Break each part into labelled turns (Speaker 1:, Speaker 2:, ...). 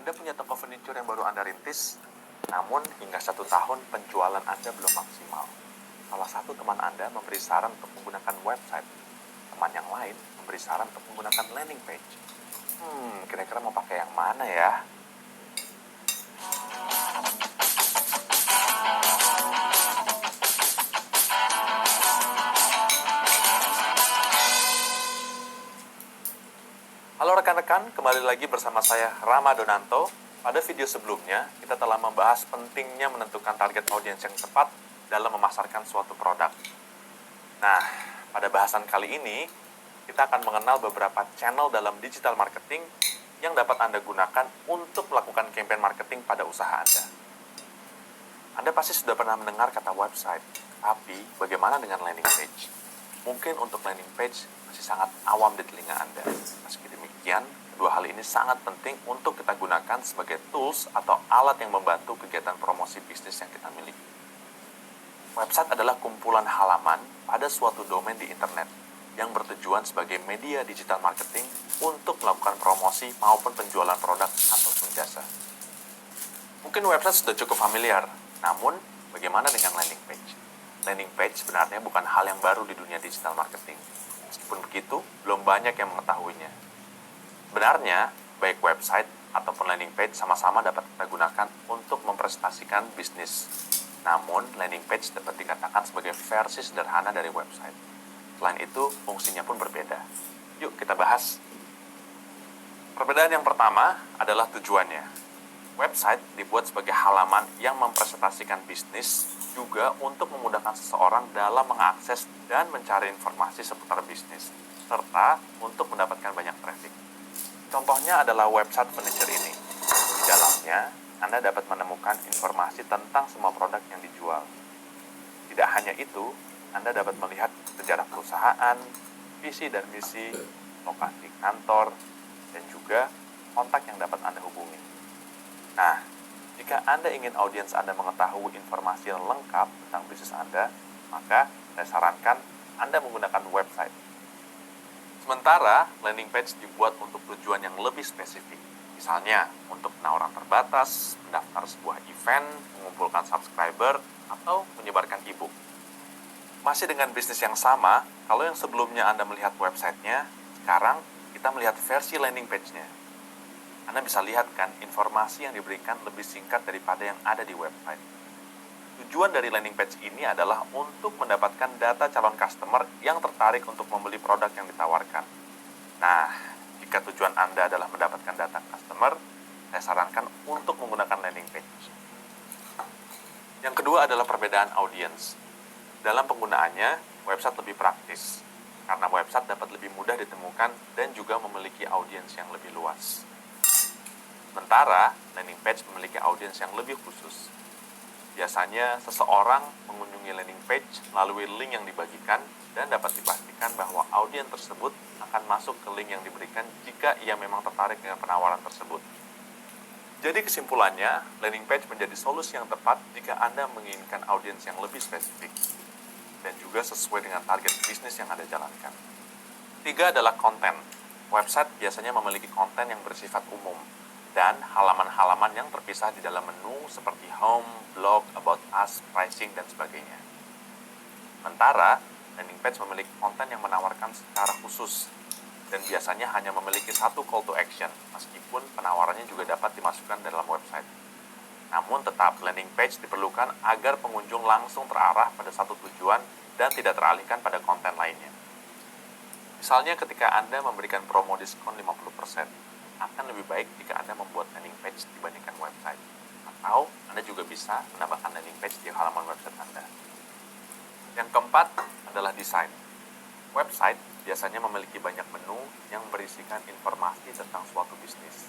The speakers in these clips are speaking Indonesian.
Speaker 1: Anda punya toko furniture yang baru Anda rintis, namun hingga 1 tahun penjualan Anda belum maksimal. Salah satu teman Anda memberi saran untuk menggunakan website. Teman yang lain memberi saran untuk menggunakan landing page. Kira-kira mau pakai yang mana ya? Halo rekan-rekan, kembali lagi bersama saya Rama Donanto. Pada video sebelumnya, kita telah membahas pentingnya menentukan target audiens yang tepat dalam memasarkan suatu produk. Nah, pada bahasan kali ini, kita akan mengenal beberapa channel dalam digital marketing yang dapat Anda gunakan untuk melakukan campaign marketing pada usaha Anda. Anda pasti sudah pernah mendengar kata website, tapi bagaimana dengan landing page? Mungkin untuk landing page masih sangat awam di telinga Anda. Meski demikian, kedua hal ini sangat penting untuk kita gunakan sebagai tools atau alat yang membantu kegiatan promosi bisnis yang kita miliki. Website adalah kumpulan halaman pada suatu domain di internet yang bertujuan sebagai media digital marketing untuk melakukan promosi maupun penjualan produk ataupun jasa. Mungkin website sudah cukup familiar, namun bagaimana dengan landing page? Landing page sebenarnya bukan hal yang baru di dunia digital marketing. Meskipun begitu, belum banyak yang mengetahuinya. Sebenarnya, baik website ataupun landing page sama-sama dapat kita gunakan untuk mempresentasikan bisnis. Namun, landing page dapat dikatakan sebagai versi sederhana dari website. Selain itu, fungsinya pun berbeda. Yuk kita bahas. Perbedaan yang pertama adalah tujuannya. Website dibuat sebagai halaman yang mempresentasikan bisnis, juga untuk memudahkan seseorang dalam mengakses dan mencari informasi seputar bisnis, serta untuk mendapatkan banyak traffic. Contohnya adalah website furniture ini. Di dalamnya, Anda dapat menemukan informasi tentang semua produk yang dijual. Tidak hanya itu, Anda dapat melihat sejarah perusahaan, visi dan misi, lokasi kantor, dan juga kontak yang dapat Anda hubungi. Nah, jika Anda ingin audiens Anda mengetahui informasi yang lengkap tentang bisnis Anda, maka saya sarankan Anda menggunakan website. Sementara, landing page dibuat untuk tujuan yang lebih spesifik. Misalnya, untuk penawaran terbatas, mendaftar sebuah event, mengumpulkan subscriber, atau menyebarkan e-book. Masih dengan bisnis yang sama, kalau yang sebelumnya Anda melihat websitenya, sekarang kita melihat versi landing page-nya. Anda bisa lihat kan, informasi yang diberikan lebih singkat daripada yang ada di website. Tujuan dari landing page ini adalah untuk mendapatkan data calon customer yang tertarik untuk membeli produk yang ditawarkan. Nah, jika tujuan Anda adalah mendapatkan data customer, saya sarankan untuk menggunakan landing page. Yang kedua adalah perbedaan audiens. Dalam penggunaannya, website lebih praktis, karena website dapat lebih mudah ditemukan dan juga memiliki audiens yang lebih luas. Sementara, landing page memiliki audiens yang lebih khusus. Biasanya, seseorang mengunjungi landing page melalui link yang dibagikan dan dapat dipastikan bahwa audiens tersebut akan masuk ke link yang diberikan jika ia memang tertarik dengan penawaran tersebut. Jadi kesimpulannya, landing page menjadi solusi yang tepat jika Anda menginginkan audiens yang lebih spesifik dan juga sesuai dengan target bisnis yang Anda jalankan. 3 adalah konten. Website biasanya memiliki konten yang bersifat umum dan halaman-halaman yang terpisah di dalam menu seperti home, blog, about us, pricing, dan sebagainya. Sementara, landing page memiliki konten yang menawarkan secara khusus dan biasanya hanya memiliki satu call to action, meskipun penawarannya juga dapat dimasukkan dalam website. Namun tetap, landing page diperlukan agar pengunjung langsung terarah pada satu tujuan dan tidak teralihkan pada konten lainnya. Misalnya ketika Anda memberikan promo diskon 50%, akan lebih baik jika Anda membuat landing page dibandingkan website. Atau Anda juga bisa menambahkan landing page di halaman website Anda. Yang keempat adalah desain. Website biasanya memiliki banyak menu yang berisikan informasi tentang suatu bisnis,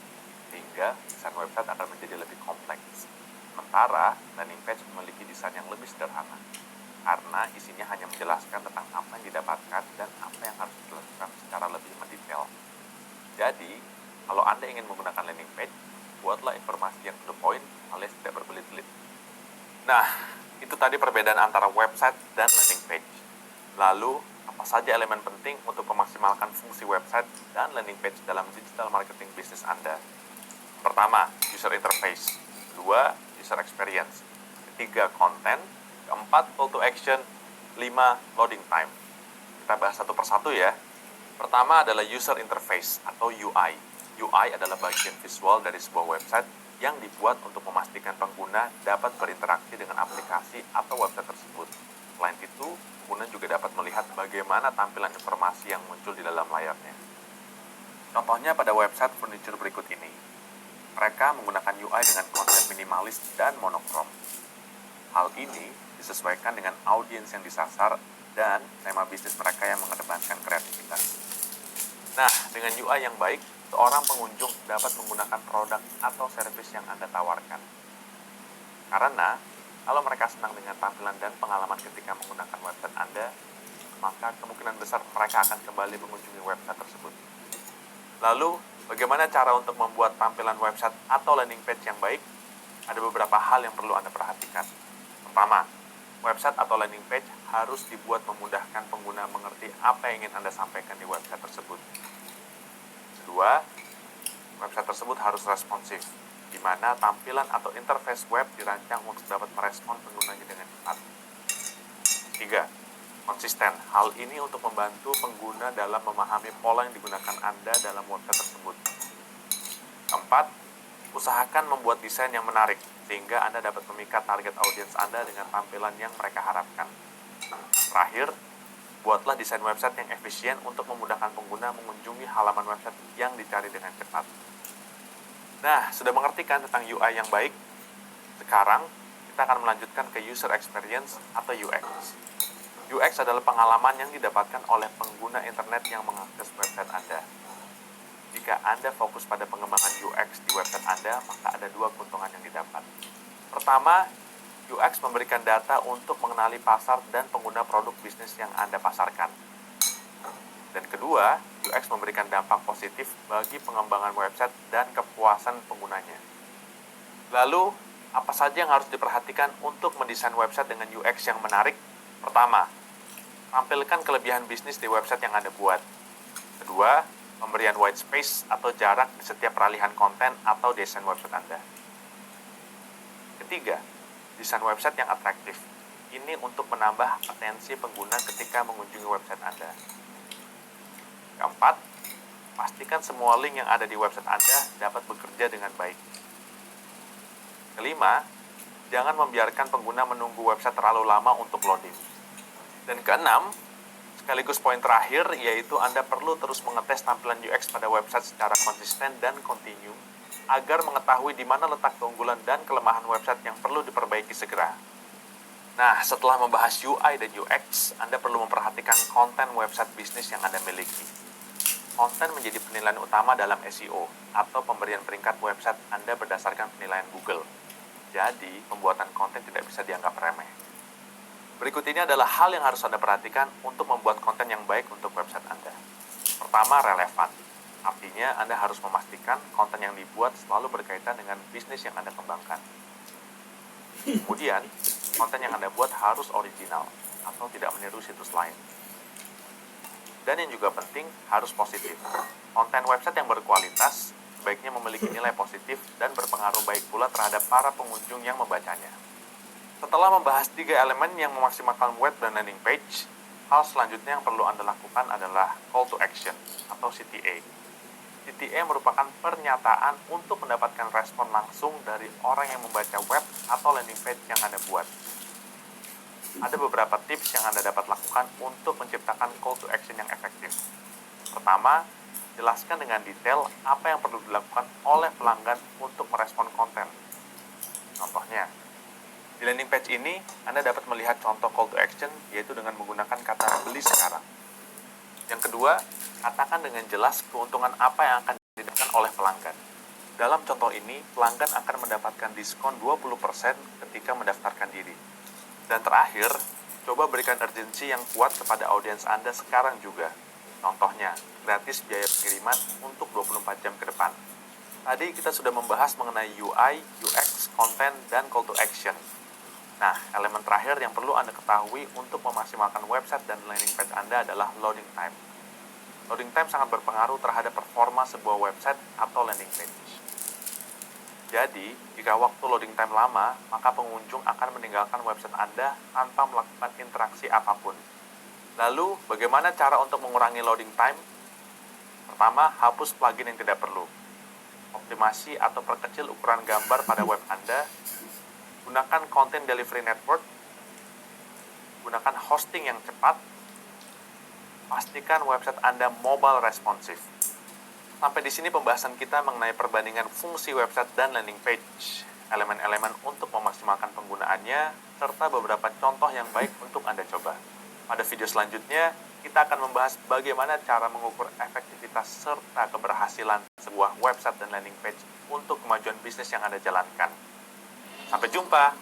Speaker 1: sehingga desain website akan menjadi lebih kompleks. Sementara, landing page memiliki desain yang lebih sederhana, karena isinya hanya menjelaskan tentang apa yang didapatkan dan apa yang harus dilakukan secara lebih mendetail. Jadi, kalau Anda ingin menggunakan landing page, buatlah informasi yang to the point alias tidak berbelit-belit. Nah, itu tadi perbedaan antara website dan landing page. Lalu, apa saja elemen penting untuk memaksimalkan fungsi website dan landing page dalam digital marketing bisnis Anda? Pertama, user interface. Kedua, user experience. Ketiga, konten. Keempat, call to action. 5, loading time. Kita bahas satu persatu ya. Pertama adalah user interface atau UI. UI adalah bagian visual dari sebuah website yang dibuat untuk memastikan pengguna dapat berinteraksi dengan aplikasi atau website tersebut. Selain itu, pengguna juga dapat melihat bagaimana tampilan informasi yang muncul di dalam layarnya. Contohnya pada website furniture berikut ini. Mereka menggunakan UI dengan konsep minimalis dan monokrom. Hal ini disesuaikan dengan audiens yang disasar dan tema bisnis mereka yang mengedepankan kreativitas. Nah, dengan UI yang baik, seorang pengunjung dapat menggunakan produk atau servis yang Anda tawarkan. Karena, kalau mereka senang dengan tampilan dan pengalaman ketika menggunakan website Anda, maka kemungkinan besar mereka akan kembali mengunjungi website tersebut. Lalu, bagaimana cara untuk membuat tampilan website atau landing page yang baik? Ada beberapa hal yang perlu Anda perhatikan. Pertama, website atau landing page harus dibuat memudahkan pengguna mengerti apa yang ingin Anda sampaikan di website tersebut. Kedua, website tersebut harus responsif, di mana tampilan atau interface web dirancang untuk dapat merespon penggunanya dengan cepat. Tiga, konsisten. Hal ini untuk membantu pengguna dalam memahami pola yang digunakan Anda dalam website tersebut. Keempat, usahakan membuat desain yang menarik, sehingga Anda dapat memikat target audiens Anda dengan tampilan yang mereka harapkan. Terakhir, buatlah desain website yang efisien untuk memudahkan pengguna mengunjungi halaman website yang dicari dengan cepat. Nah, sudah mengerti kan tentang UI yang baik? Sekarang, kita akan melanjutkan ke user experience atau UX. UX adalah pengalaman yang didapatkan oleh pengguna internet yang mengakses website Anda. Jika Anda fokus pada pengembangan UX di website Anda, maka ada dua keuntungan yang didapat. Pertama, UX memberikan data untuk mengenali pasar dan pengguna produk bisnis yang Anda pasarkan. Dan kedua, UX memberikan dampak positif bagi pengembangan website dan kepuasan penggunanya. Lalu, apa saja yang harus diperhatikan untuk mendesain website dengan UX yang menarik? Pertama, tampilkan kelebihan bisnis di website yang Anda buat. Kedua, pemberian white space atau jarak di setiap peralihan konten atau desain website Anda. Ketiga, desain website yang atraktif. Ini untuk menambah atensi pengguna ketika mengunjungi website Anda. Keempat, pastikan semua link yang ada di website Anda dapat bekerja dengan baik. Kelima, jangan membiarkan pengguna menunggu website terlalu lama untuk loading. Dan keenam, sekaligus poin terakhir, yaitu Anda perlu terus mengetes tampilan UX pada website secara konsisten dan kontinu, agar mengetahui di mana letak keunggulan dan kelemahan website yang perlu diperbaiki segera. Nah, setelah membahas UI dan UX, Anda perlu memperhatikan konten website bisnis yang Anda miliki. Konten menjadi penilaian utama dalam SEO, atau pemberian peringkat website Anda berdasarkan penilaian Google. Jadi, pembuatan konten tidak bisa dianggap remeh. Berikut ini adalah hal yang harus Anda perhatikan untuk membuat konten yang baik untuk website Anda. Pertama, relevan. Artinya, Anda harus memastikan konten yang dibuat selalu berkaitan dengan bisnis yang Anda kembangkan. Kemudian, konten yang Anda buat harus original atau tidak meniru situs lain. Dan yang juga penting, harus positif. Konten website yang berkualitas sebaiknya memiliki nilai positif dan berpengaruh baik pula terhadap para pengunjung yang membacanya. Setelah membahas 3 elemen yang memaksimalkan web dan landing page, hal selanjutnya yang perlu Anda lakukan adalah call to action atau CTA. CTA merupakan pernyataan untuk mendapatkan respon langsung dari orang yang membaca web atau landing page yang Anda buat. Ada beberapa tips yang Anda dapat lakukan untuk menciptakan call to action yang efektif. Pertama, jelaskan dengan detail apa yang perlu dilakukan oleh pelanggan untuk merespon konten. Contohnya, di landing page ini, Anda dapat melihat contoh call to action, yaitu dengan menggunakan kata beli sekarang. Yang kedua, katakan dengan jelas keuntungan apa yang akan didapatkan oleh pelanggan. Dalam contoh ini, pelanggan akan mendapatkan diskon 20% ketika mendaftarkan diri. Dan terakhir, coba berikan urgensi yang kuat kepada audiens Anda sekarang juga. Contohnya, gratis biaya pengiriman untuk 24 jam ke depan. Tadi kita sudah membahas mengenai UI, UX, konten, dan call to action. Nah, elemen terakhir yang perlu Anda ketahui untuk memaksimalkan website dan landing page Anda adalah loading time. Loading time sangat berpengaruh terhadap performa sebuah website atau landing page. Jadi, jika waktu loading time lama, maka pengunjung akan meninggalkan website Anda tanpa melakukan interaksi apapun. Lalu, bagaimana cara untuk mengurangi loading time? Pertama, hapus plugin yang tidak perlu. Optimasi atau perkecil ukuran gambar pada web Anda. Gunakan Content Delivery Network. Gunakan hosting yang cepat. Pastikan website Anda mobile responsive. Sampai di sini pembahasan kita mengenai perbandingan fungsi website dan landing page, elemen-elemen untuk memaksimalkan penggunaannya, serta beberapa contoh yang baik untuk Anda coba. Pada video selanjutnya, kita akan membahas bagaimana cara mengukur efektivitas serta keberhasilan sebuah website dan landing page untuk kemajuan bisnis yang Anda jalankan. Sampai jumpa!